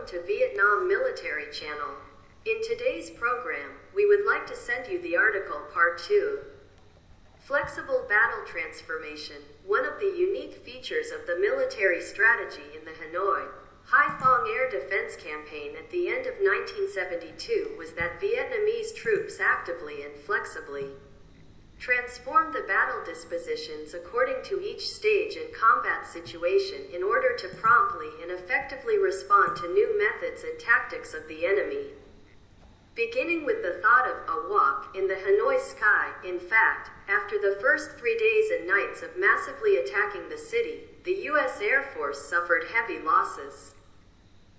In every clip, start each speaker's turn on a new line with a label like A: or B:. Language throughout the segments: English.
A: to Vietnam Military Channel. In today's program, we would like to send you the article Part 2. Flexible Battle Transformation. One of the unique features of the military strategy in the Hanoi, Haiphong air defense campaign at the end of 1972 was that Vietnamese troops actively and flexibly transformed the battle dispositions according to each stage and combat situation in order to promptly and effectively respond to new methods and tactics of the enemy. Beginning with the thought of a walk in the Hanoi sky, in fact, after the first 3 days and nights of massively attacking the city, the U.S. Air Force suffered heavy losses.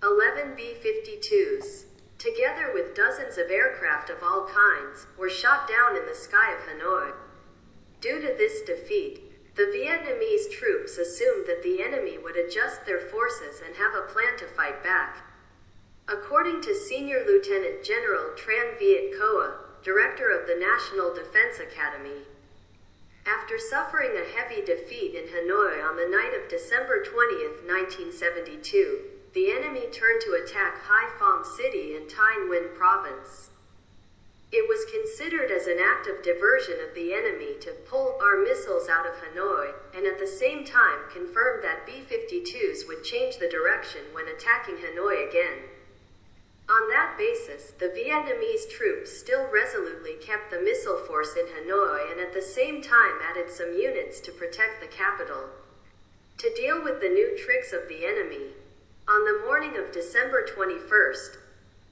A: 11 B-52s, together with dozens of aircraft of all kinds, were shot down in the sky of Hanoi. Due to this defeat, the Vietnamese troops assumed that the enemy would adjust their forces and have a plan to fight back. According to Senior Lieutenant General Tran Viet Coa, director of the National Defense Academy, after suffering a heavy defeat in Hanoi on the night of December 20, 1972, the enemy turned to attack Haiphong City in Dien Bien Province. It was considered as an act of diversion of the enemy to pull our missiles out of Hanoi, and at the same time confirmed that B-52s would change the direction when attacking Hanoi again. On that basis, the Vietnamese troops still resolutely kept the missile force in Hanoi and at the same time added some units to protect the capital. To deal with the new tricks of the enemy, on the morning of December 21st,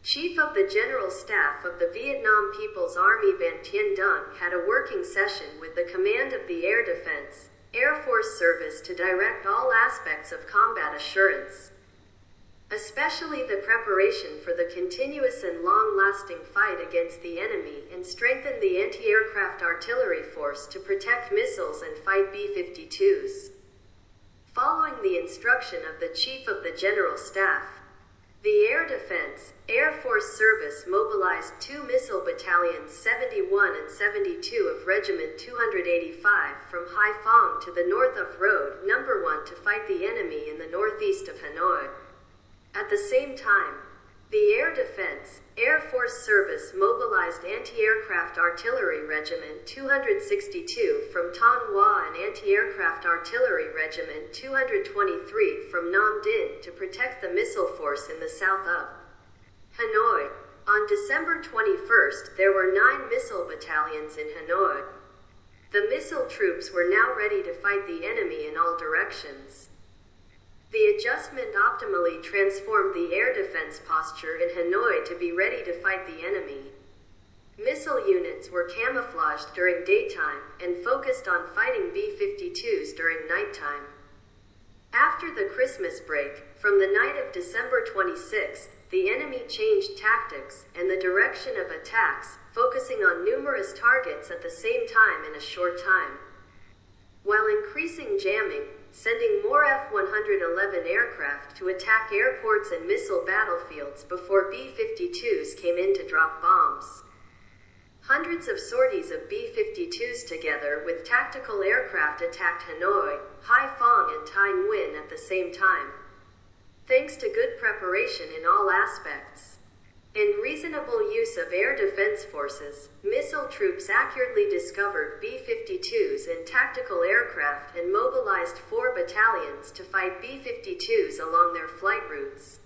A: Chief of the General Staff of the Vietnam People's Army Van Thien Dun had a working session with the Command of the Air Defense, Air Force Service to direct all aspects of combat assurance, especially the preparation for the continuous and long-lasting fight against the enemy, and strengthen the anti-aircraft artillery force to protect missiles and fight B-52s. Following the instruction of the Chief of the General Staff, the Air Defense, Air Force Service mobilized 2 missile battalions 71 and 72 of Regiment 285 from Haiphong to the north of Road No. 1 to fight the enemy in the northeast of Hanoi. At the same time, the Air Defense, Air Force Service mobilized Anti-Aircraft Artillery Regiment 262 from Thanh Hoa and Anti-Aircraft Artillery Regiment 223 from Nam Dinh to protect the missile force in the south of Hanoi. On December 21st, there were 9 missile battalions in Hanoi. The missile troops were now ready to fight the enemy in all directions. The adjustment optimally transformed the air defense posture in Hanoi to be ready to fight the enemy. Missile units were camouflaged during daytime and focused on fighting B-52s during nighttime. After the Christmas break, from the night of December 26th, the enemy changed tactics and the direction of attacks, focusing on numerous targets at the same time in a short time, while increasing jamming, sending more F-111 aircraft to attack airports and missile battlefields before B-52s came in to drop bombs. Hundreds of sorties of B-52s together with tactical aircraft attacked Hanoi, Haiphong and Dien Bien at the same time. Thanks to good preparation in all aspects and reasonable use of air defense forces, missile troops accurately discovered B-52s and tactical aircraft and mobilized 4 battalions to fight B-52s along their flight routes.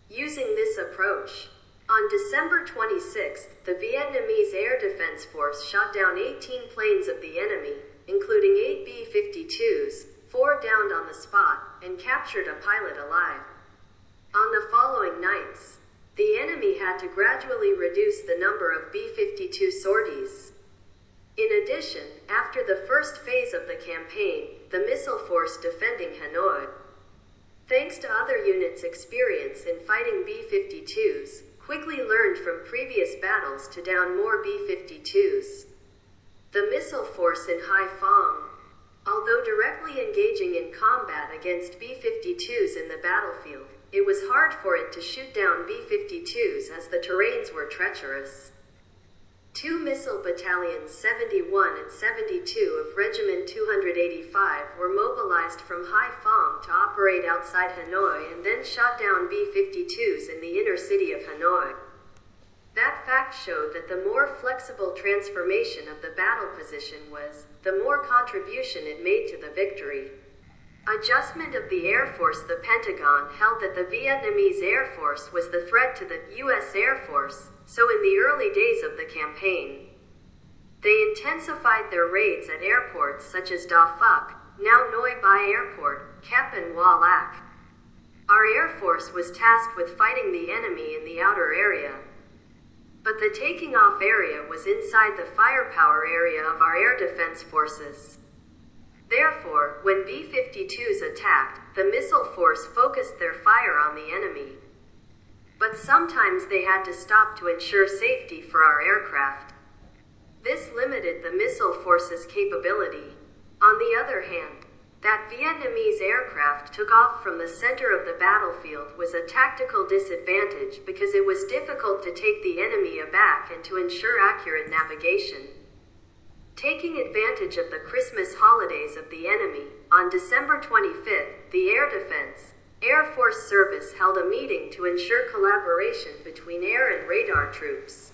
A: Using this approach, on December 26th, the Vietnamese Air Defense Force shot down 18 planes of the enemy, including 8 B-52s, 4 downed on the spot, and captured a pilot alive. On the following nights, the enemy had to gradually reduce the number of B-52 sorties. In addition, after the first phase of the campaign, the missile force defending Hanoi, thanks to other units' experience in fighting B-52s, quickly learned from previous battles to down more B-52s. The missile force in Haiphong, although directly engaging in combat against B-52s in the battlefield, it was hard for it to shoot down B-52s as the terrains were treacherous. Two missile battalions 71 and 72 of Regiment 285 were mobilized from Haiphong to operate outside Hanoi and then shot down B-52s in the inner city of Hanoi. That fact showed that the more flexible transformation of the battle position was, the more contribution it made to the victory. Adjustment of the Air Force. The Pentagon held that the Vietnamese Air Force was the threat to the U.S. Air Force, so in the early days of the campaign, they intensified their raids at airports such as Da Phuc, now Noi Bai Airport, Kep and Hoa Lac. Our Air Force was tasked with fighting the enemy in the outer area, but the taking off area was inside the firepower area of our air defense forces. Therefore, when B-52s attacked, the missile force focused their fire on the enemy. But sometimes they had to stop to ensure safety for our aircraft. This limited the missile force's capability. On the other hand, that Vietnamese aircraft took off from the center of the battlefield was a tactical disadvantage because it was difficult to take the enemy aback and to ensure accurate navigation. Taking advantage of the Christmas holidays of the enemy, on December 25th, the Air Defense, Air Force Service held a meeting to ensure collaboration between air and radar troops.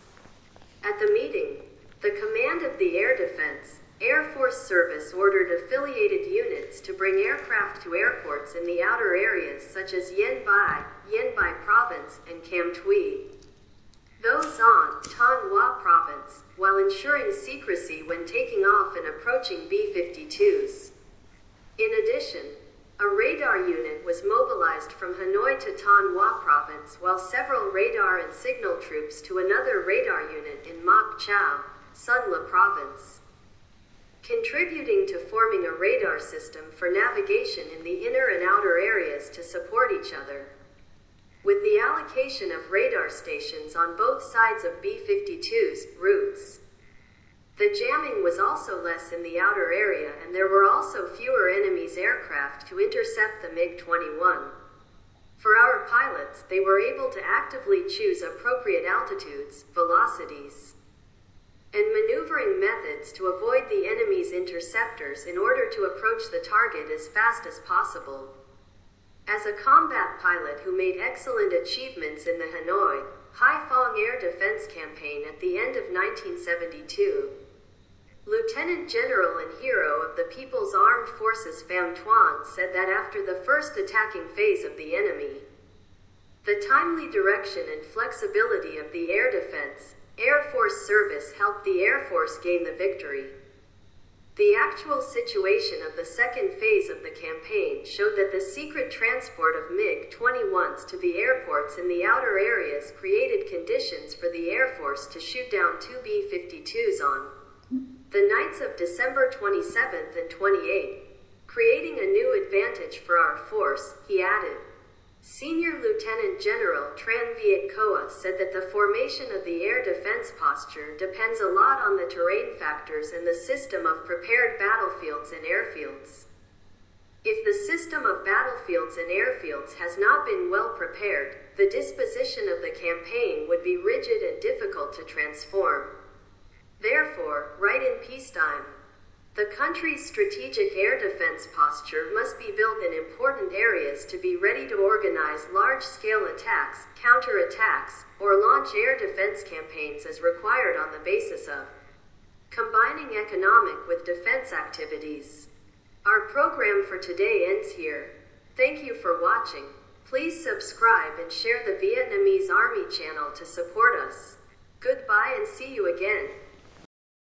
A: At the meeting, the command of the Air Defense, Air Force Service ordered affiliated units to bring aircraft to airports in the outer areas such as Dien Bien Province, and Cam Tui. Those on Thanh Hoa Province, while ensuring secrecy when taking off and approaching B-52s. In addition, a radar unit was mobilized from Hanoi to Thanh Hoa Province while several radar and signal troops to another radar unit in Moc Chau, Son La Province, contributing to forming a radar system for navigation in the inner and outer areas to support each other. With the allocation of radar stations on both sides of B-52's routes, the jamming was also less in the outer area and there were also fewer enemy's aircraft to intercept the MiG-21. For our pilots, they were able to actively choose appropriate altitudes, velocities, and maneuvering methods to avoid the enemy's interceptors in order to approach the target as fast as possible. As a combat pilot who made excellent achievements in the Hanoi, Haiphong Air Defense Campaign at the end of 1972, Lieutenant General and hero of the People's Armed Forces Pham Tuan said that after the first attacking phase of the enemy, the timely direction and flexibility of the air defense, Air Force Service helped the Air Force gain the victory. The actual situation of the second phase of the campaign showed that the secret transport of MiG-21s to the airports in the outer areas created conditions for the Air Force to shoot down two B-52s on the nights of December 27th and 28th, creating a new advantage for our force, he added. Senior Lieutenant General Tran Viet Coa said that the formation of the air defense posture depends a lot on the terrain factors and the system of prepared battlefields and airfields. If the system of battlefields and airfields has not been well prepared, the disposition of the campaign would be rigid and difficult to transform. Therefore, right in peacetime, the country's strategic air defense posture must be built in important areas to be ready to organize large-scale attacks, counterattacks, or launch air defense campaigns as required on the basis of combining economic with defense activities. Our program for today ends here. Thank you for watching. Please subscribe and share the Vietnamese Army channel to support us. Goodbye and see you again.